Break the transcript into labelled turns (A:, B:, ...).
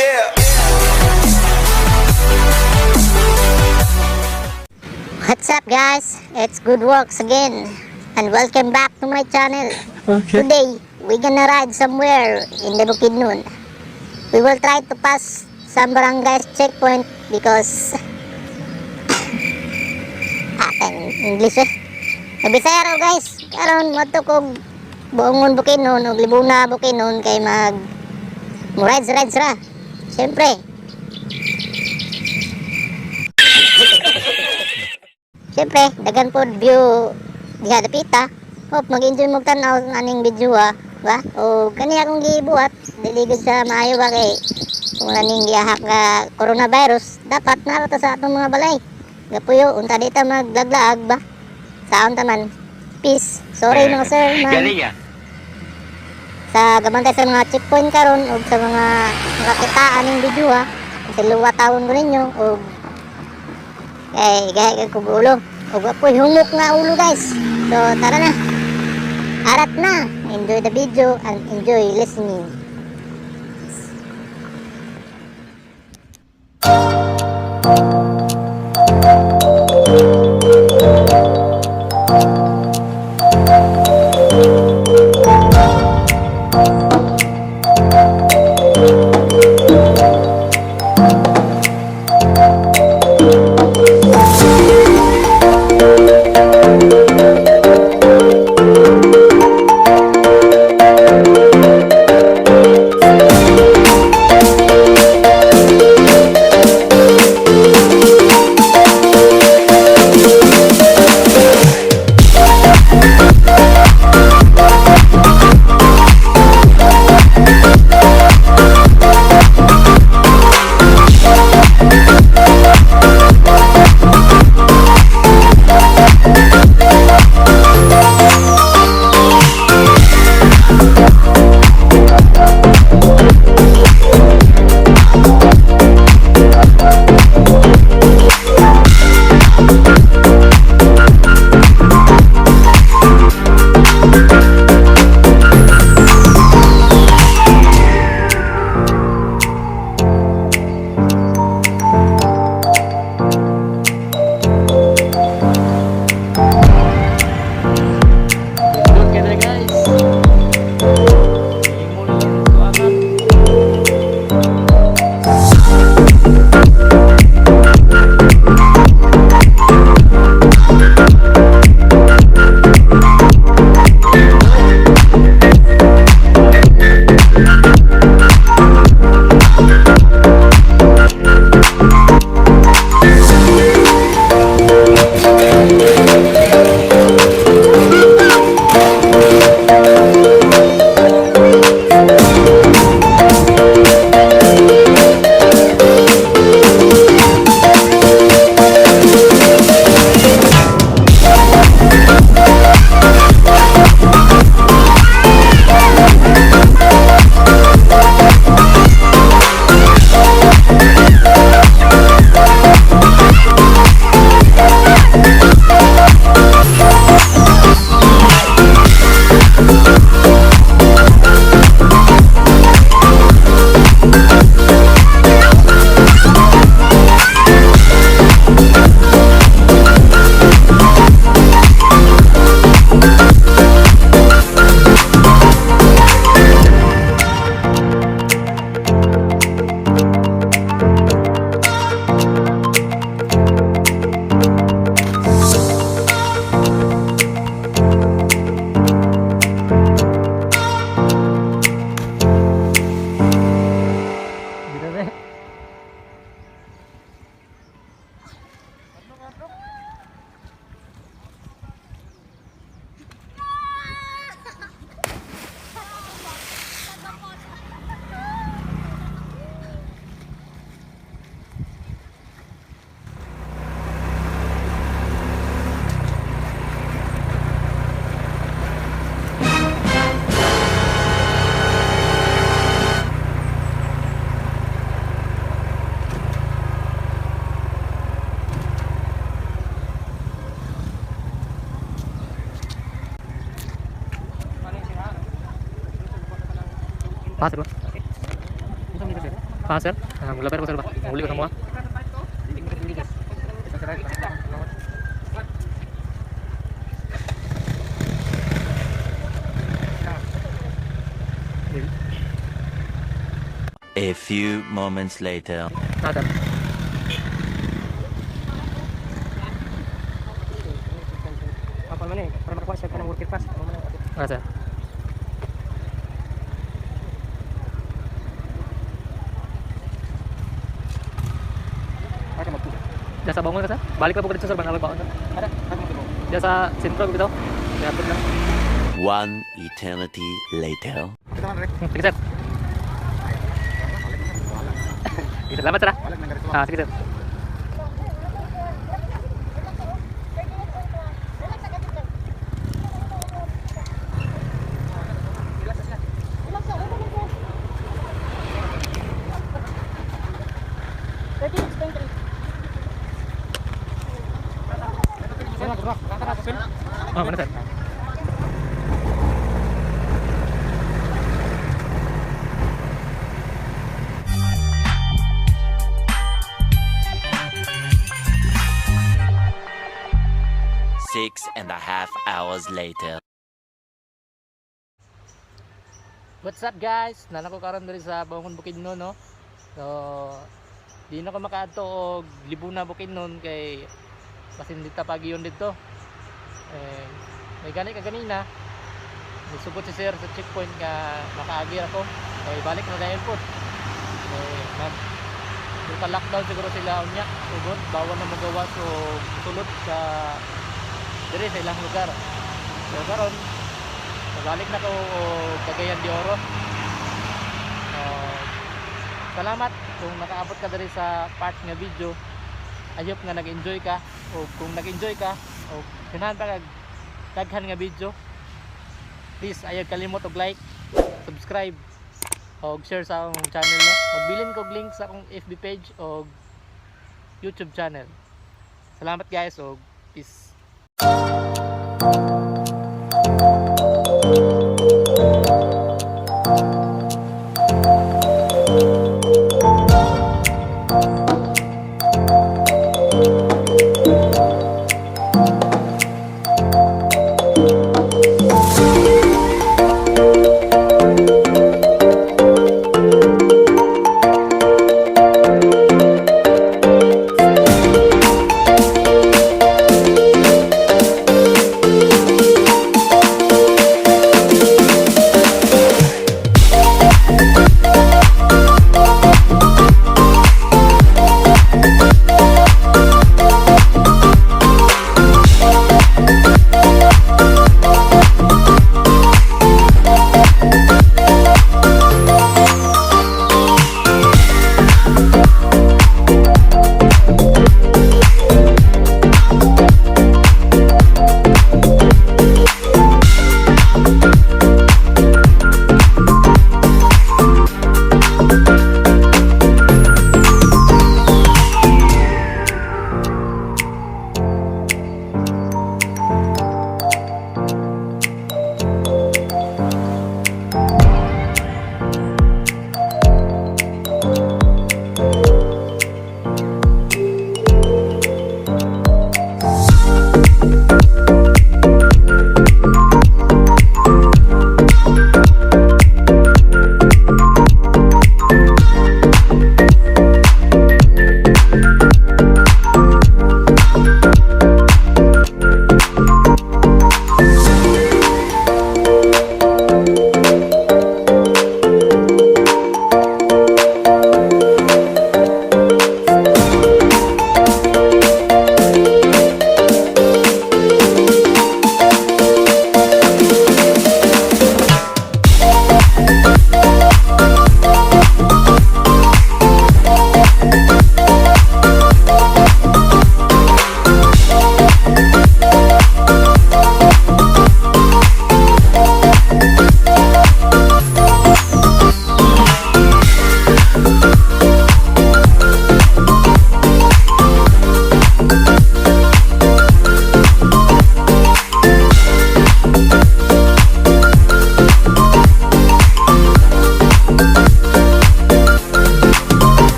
A: Yeah.
B: What's up guys? It's good works again and welcome back to my channel.
C: Okay.
B: Today, we're gonna ride somewhere in the Bukidnon. We will try to pass some barangays checkpoint because English Bisaya raw guys. Karon mo to kog buongon Bukidnon ug libuna Bukidnon kay mag rides ra. Siyempre. Siyempre, dagan po view diha dapita. Hope mag-enjoy mo tanaw aning video ba? O kaniya kong gibuhat, diligod sa maayo ba kay kung laning gihahak nga coronavirus, dapat narata sa atong mga balay. Gapuyo, unta dita maglaglaag ba? Saon taman. Peace. Sorry mga sir, man. Sa gamantay sa mga checkpoint karon o sa mga nakakitaan ng video kasi luwa tawon ko ninyo o gaya kong ulo o apoy humok nga ulo guys. So tara na, arat na, enjoy the video and enjoy listening.
C: Pasok.
A: sir. Mula pero sir ba? Huli ko sa mga.
C: A few moments later.
A: Sir.
D: Apa mana ni? Para makuha siya ka ng worker pass.
A: Sir.
D: Para magpulo.
A: Diyan sa bangon ka sir? Balik na po ka dito sir, bang baon sir.
D: Ada, magpulo.
A: Diyan sa sentro ko bitaw. Diyan lang.
C: One eternity later.
D: Kita man rek.
A: Sige sir. Sige, salamat sir.
D: Balik nang garis.
A: Sige sir. Mana sir?
C: Six and a half hours later.
A: What's up guys? Nana ko karon diri sa Bangon Bukidnon no. So di na ko makaadto og Libuna Bukidnon kay basin dita pagiyon dito. May gani ka ganina. Nisubot si sir sa checkpoint nga makaagi ako. Kay balik na dayon po. Lockdown siguro sila unya. Ugod bawal na magawas o sulod sa diri sa ilang lugar. So karon balik na ko Cagayan de Oro. Salamat kung nakaabot ka diri sa part nga video. I hope nga nag-enjoy ka o kung nag-enjoy ka o ganahan pa kag daghan nga video. Please ayag kalimot og like, subscribe o share sa akong channel no. Magbilin ko og link sa akong FB page o YouTube channel. Salamat guys o peace.